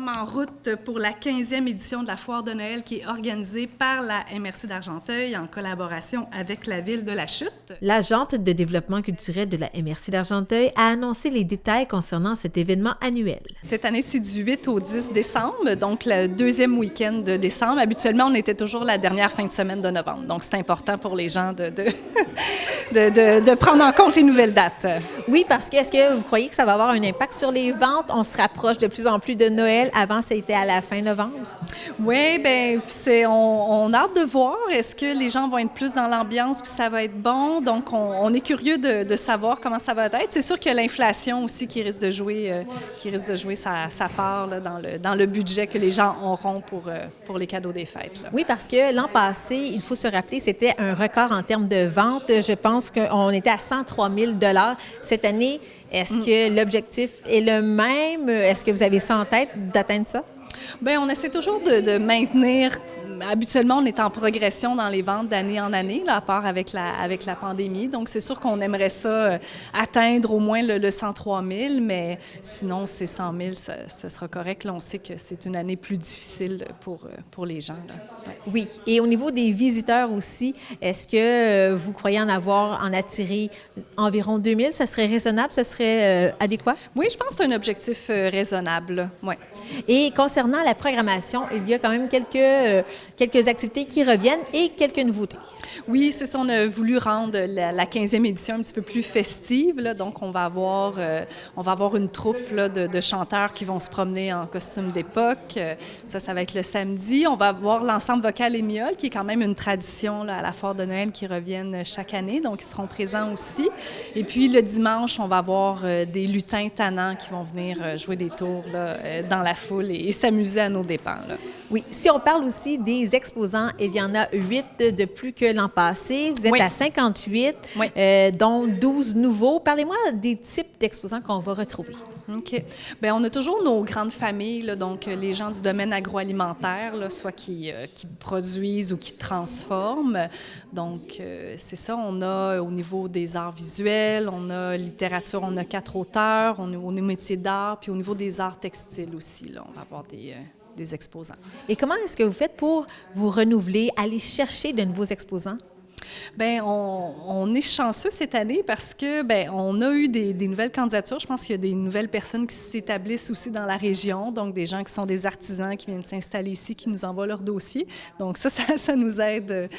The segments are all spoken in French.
sommes en route pour la 15e édition de la Foire de Noël qui est organisée par la MRC d'Argenteuil en collaboration avec la Ville de la Chute. L'agente de développement culturel de la MRC d'Argenteuil a annoncé les détails concernant cet événement annuel. Cette année, c'est du 8 au 10 décembre, donc le deuxième week-end de décembre. Habituellement, on était toujours la dernière fin de semaine de novembre, donc c'est important pour les gens de prendre en compte les nouvelles dates. Oui, parce que est-ce que vous croyez que ça va avoir un impact sur les ventes? On se rapproche de plus en plus de Noël. Avant, c'était à la fin novembre. Oui, bien, on a hâte de voir. Est-ce que les gens vont être plus dans l'ambiance puis ça va être bon? Donc, on est curieux de savoir comment ça va être. C'est sûr que l'inflation aussi qui risque de jouer sa part là, dans le budget que les gens auront pour les cadeaux des fêtes. Là. Oui, parce que l'an passé, il faut se rappeler, c'était un record en termes de vente. Je pense qu'on était à 103 000 $. Cette année, est-ce que l'objectif est le même? Est-ce que vous avez ça en tête d'atteindre ça? Bien, on essaie toujours de maintenir. Habituellement, on est en progression dans les ventes d'année en année, là, à part avec la pandémie. Donc, c'est sûr qu'on aimerait ça atteindre au moins le 103 000, mais sinon, c'est 100 000, ça sera correct. Là, on sait que c'est une année plus difficile pour les gens. Là. Ouais. Oui. Et au niveau des visiteurs aussi, est-ce que vous croyez en attirer environ 2 000? Ça serait raisonnable? Ça serait adéquat? Oui, je pense que c'est un objectif raisonnable. Oui. Et concernant la programmation, il y a quand même quelques activités qui reviennent et quelques nouveautés. Oui, c'est ça. On a voulu rendre la 15e édition un petit peu plus festive. Là. Donc, on va avoir une troupe là, de chanteurs qui vont se promener en costume d'époque. Ça va être le samedi. On va avoir l'ensemble vocal Émiole, qui est quand même une tradition là, à la Foire de Noël qui reviennent chaque année. Donc, ils seront présents aussi. Et puis, le dimanche, on va avoir des lutins tannants qui vont venir jouer des tours là, dans la foule et s'amuser à nos dépens. Là. Oui. Si on parle aussi des exposants, il y en a 8 de plus que l'an passé. Vous êtes à 58, dont 12 nouveaux. Parlez-moi des types d'exposants qu'on va retrouver. OK. Bien, on a toujours nos grandes familles, là, donc les gens du domaine agroalimentaire, là, soit qui produisent ou qui transforment. Donc, c'est ça. On a au niveau des arts visuels, on a littérature, on a 4 auteurs, on est métiers d'art, puis au niveau des arts textiles aussi, là, on va avoir des exposants. Et comment est-ce que vous faites pour vous renouveler, aller chercher de nouveaux exposants? Bien, on est chanceux cette année parce que, bien, on a eu des nouvelles candidatures. Je pense qu'il y a des nouvelles personnes qui s'établissent aussi dans la région, donc des gens qui sont des artisans qui viennent s'installer ici, qui nous envoient leur dossier. Donc ça nous aide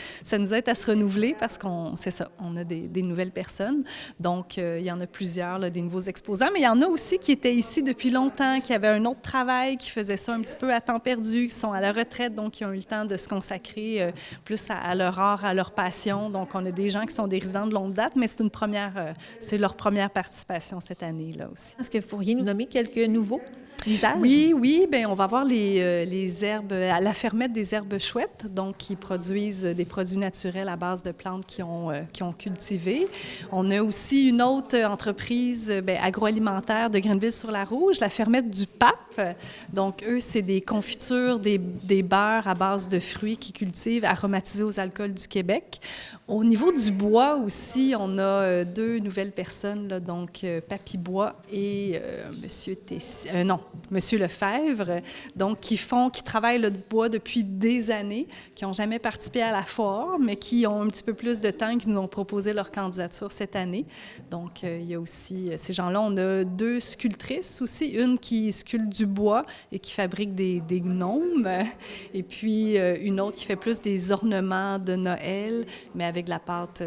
à se renouveler parce on a des nouvelles personnes. Donc, il y en a plusieurs, là, des nouveaux exposants, mais il y en a aussi qui étaient ici depuis longtemps, qui avaient un autre travail, qui faisaient ça un petit peu à temps perdu, qui sont à la retraite, donc qui ont eu le temps de se consacrer plus à leur art, à leur passion. Donc, on a des gens qui sont des résidents de longue date, mais c'est leur première participation cette année-là aussi. Est-ce que vous pourriez nous nommer quelques nouveaux visages? Oui. Bien, on va voir les herbes, à la fermette des herbes chouettes, donc qui produisent des produits naturels à base de plantes qui ont cultivé. On a aussi une autre entreprise agroalimentaire de Grenville-sur-la-Rouge, la fermette du Pape. Donc, eux, c'est des confitures, des beurres à base de fruits qu'ils cultivent, aromatisés aux alcools du Québec. Au niveau du bois aussi, on a 2 nouvelles personnes, là, donc Papy Bois et Monsieur Lefebvre, donc qui travaillent le bois depuis des années, qui n'ont jamais participé à la foire, mais qui ont un petit peu plus de temps, qui nous ont proposé leur candidature cette année. Donc, il y a aussi ces gens-là. On a 2 sculptrices aussi, une qui sculpte du bois et qui fabrique des gnomes, et puis une autre qui fait plus des ornements de Noël, mais avec de la pâte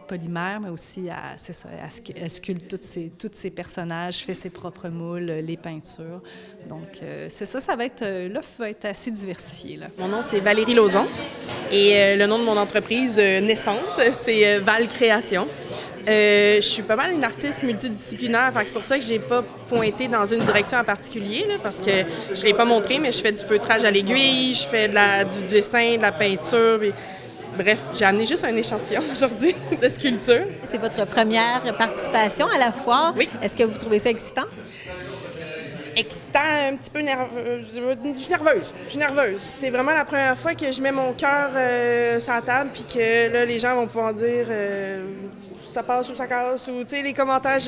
polymère, mais aussi, elle sculpte tous ces personnages, fait ses propres moules, les peintures. Donc, c'est ça, l'offre va être assez diversifiée. Là. Mon nom, c'est Valérie Lauzon et le nom de mon entreprise naissante, c'est Val Création. Je suis pas mal une artiste multidisciplinaire, fait que c'est pour ça que j'ai pas pointé dans une direction en particulier, là, parce que je l'ai pas montré, mais je fais du feutrage à l'aiguille, je fais du dessin, de la peinture. Bref, j'ai amené juste un échantillon aujourd'hui de sculpture. C'est votre première participation à la foire. Oui. Est-ce que vous trouvez ça excitant? Excitant, un petit peu nerveuse. Je suis nerveuse. C'est vraiment la première fois que je mets mon cœur sur la table puis que là, les gens vont pouvoir dire ça passe ou ça casse ou, tu sais, les commentaires,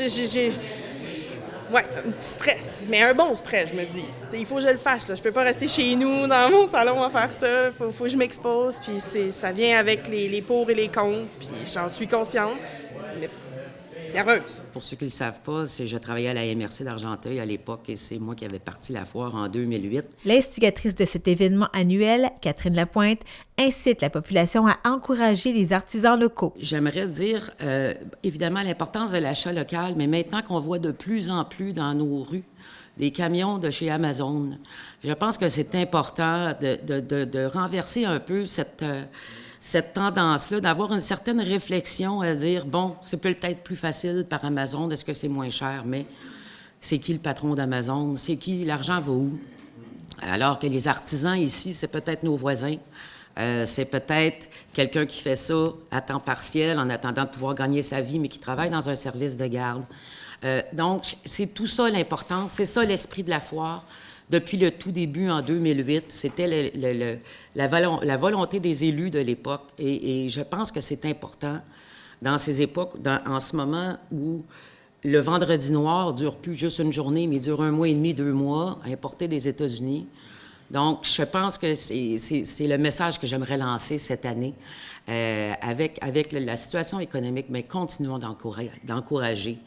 Ouais, un petit stress, mais un bon stress, je me dis. T'sais, il faut que je le fasse. Là. Je peux pas rester chez nous, dans mon salon, à faire ça. Faut que je m'expose, puis ça vient avec les pour et les contre, puis j'en suis consciente. Mais nerveuse. Pour ceux qui ne le savent pas, je travaillais à la MRC d'Argenteuil à l'époque et c'est moi qui avais parti la foire en 2008. L'instigatrice de cet événement annuel, Catherine Lapointe, incite la population à encourager les artisans locaux. J'aimerais dire, évidemment, l'importance de l'achat local, mais maintenant qu'on voit de plus en plus dans nos rues des camions de chez Amazon, je pense que c'est important de renverser un peu cette tendance-là, d'avoir une certaine réflexion à dire, bon, c'est peut-être plus facile par Amazon, est-ce que c'est moins cher, mais c'est qui le patron d'Amazon? C'est qui? L'argent va où? Alors que les artisans ici, c'est peut-être nos voisins. C'est peut-être quelqu'un qui fait ça à temps partiel en attendant de pouvoir gagner sa vie, mais qui travaille dans un service de garde. Donc, c'est tout ça l'importance, c'est ça l'esprit de la foire. Depuis le tout début, en 2008, c'était la volonté des élus de l'époque. Et je pense que c'est important dans ces époques, en ce moment où le vendredi noir ne dure plus juste une journée, mais dure 1 mois et demi, 2 mois, importé des États-Unis. Donc, je pense que c'est le message que j'aimerais lancer cette année. Avec la situation économique, mais continuons d'encourager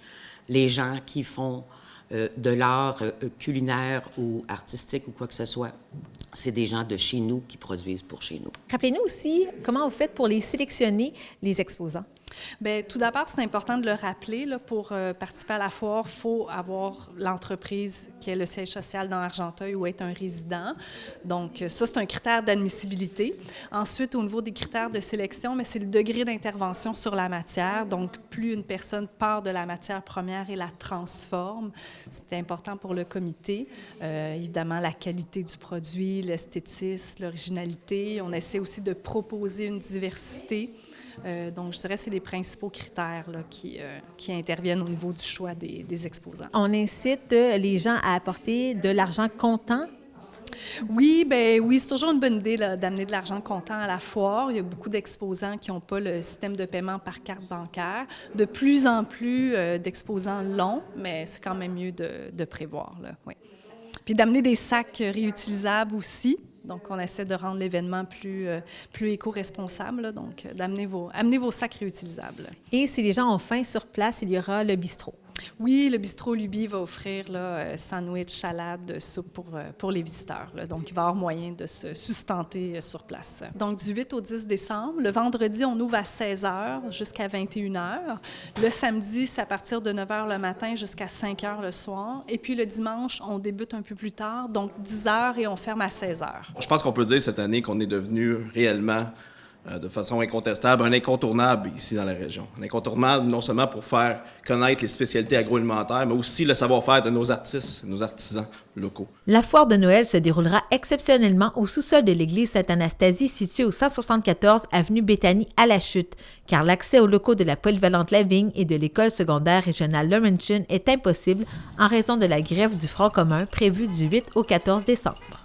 les gens qui font de l'art culinaire ou artistique ou quoi que ce soit. C'est des gens de chez nous qui produisent pour chez nous. Rappelez-nous aussi comment vous faites pour les sélectionner, les exposants. Bien, tout d'abord, c'est important de le rappeler. Là, pour participer à la foire, il faut avoir l'entreprise qui est le siège social dans Argenteuil ou être un résident. Donc, ça, c'est un critère d'admissibilité. Ensuite, au niveau des critères de sélection, mais c'est le degré d'intervention sur la matière. Donc, plus une personne part de la matière première et la transforme, c'est important pour le comité. Évidemment, la qualité du produit, l'esthétisme, l'originalité. On essaie aussi de proposer une diversité. Donc, je dirais que c'est les principaux critères là, qui interviennent au niveau du choix des exposants. On incite les gens à apporter de l'argent comptant. Oui, bien oui, c'est toujours une bonne idée là, d'amener de l'argent comptant à la foire. Il y a beaucoup d'exposants qui n'ont pas le système de paiement par carte bancaire. De plus en plus d'exposants l'ont, mais c'est quand même mieux de prévoir. Là, oui. Puis d'amener des sacs réutilisables aussi. Donc, on essaie de rendre l'événement plus éco-responsable. Là, donc, amenez vos sacs réutilisables. Et si les gens ont faim sur place, il y aura le bistrot. Oui, le bistrot Luby va offrir là, sandwich, salade, soupe pour les visiteurs. Là. Donc, il va y avoir moyen de se sustenter sur place. Donc, du 8 au 10 décembre, le vendredi, on ouvre à 16h jusqu'à 21h. Le samedi, c'est à partir de 9h le matin jusqu'à 5h le soir. Et puis, le dimanche, on débute un peu plus tard, donc 10h et on ferme à 16h. Je pense qu'on peut dire cette année qu'on est devenu réellement de façon incontestable, un incontournable ici dans la région. Un incontournable non seulement pour faire connaître les spécialités agroalimentaires, mais aussi le savoir-faire de nos artistes, nos artisans locaux. La foire de Noël se déroulera exceptionnellement au sous-sol de l'église Sainte-Anastasie située au 174 avenue Béthanie à La Chute, car l'accès aux locaux de la polyvalente La Vigne et de l'école secondaire régionale Laurentian est impossible en raison de la grève du Front commun prévue du 8 au 14 décembre.